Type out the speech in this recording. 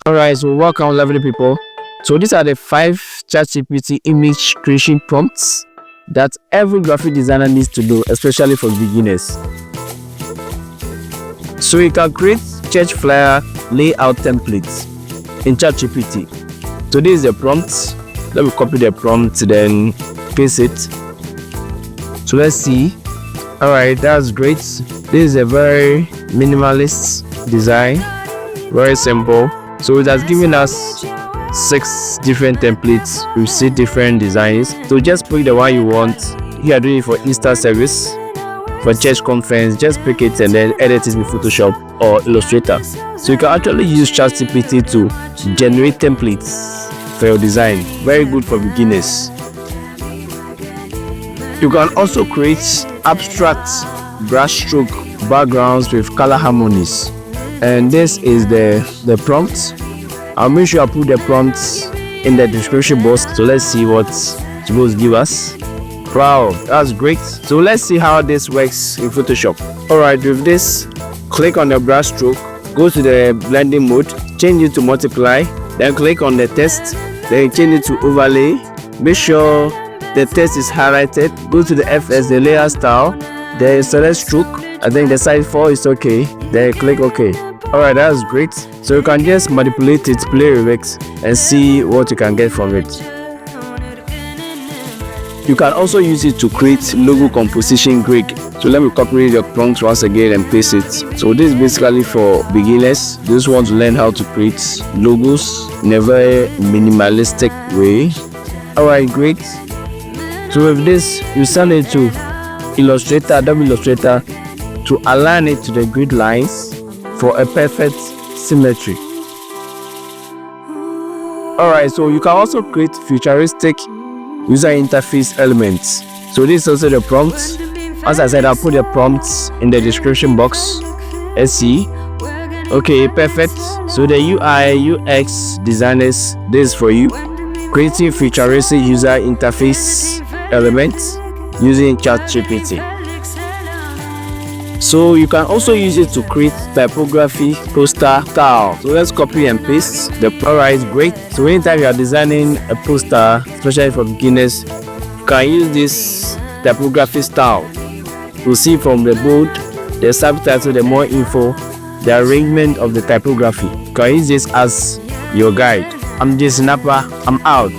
Alright, so welcome lovely people. So these are the 5 ChatGPT image creation prompts that every graphic designer needs to do, especially for beginners. So you can create church flyer layout templates in ChatGPT. So this is the prompt. Let me copy the prompt, then paste it. So let's see. Alright, that's great. This is a very minimalist design, very simple. So it has given us 6 different templates with 6 different designs. So just pick the one you want. Here I do it for Easter service, for church conference. Just pick it and then edit it with Photoshop or Illustrator. So you can actually use ChatGPT to generate templates for your design. Very good for beginners. You can also create abstract brushstroke backgrounds with color harmonies. And this is the prompt. I'll make sure I put the prompts in the description box. So let's see what it's supposed to give us. Wow, that's great. So let's see how this works in Photoshop. Alright, with this, click on the brush stroke, go to the blending mode, change it to multiply, then click on the text, then change it to overlay. Make sure the text is highlighted. Go to the FS, the layer style, then select stroke. I think the size 4 is okay, then click OK. Alright, that's great. So you can just manipulate it, play with it, and see what you can get from it. You can also use it to create logo composition grid. So let me copy the prompt once again and paste it. So this is basically for beginners. Those who want to learn how to create logos in a very minimalistic way. Alright, great. So with this, you send it to Illustrator, Adobe Illustrator, to align it to the grid lines for a perfect symmetry. Alright, so you can also create futuristic user interface elements. So this is also the prompt. As I said, I'll put the prompts in the description box. Let's see. Okay, perfect. So the UI UX designers, this is for you. Creating futuristic user interface elements using ChatGPT. So you can also use it to create typography poster style. So let's copy and paste. The alright, great. So anytime you are designing a poster, especially for beginners, you can use this typography style to see from the bold, the subtitle, the more info, the arrangement of the typography. You can use this as your guide. I'm Jason Napa. I'm out.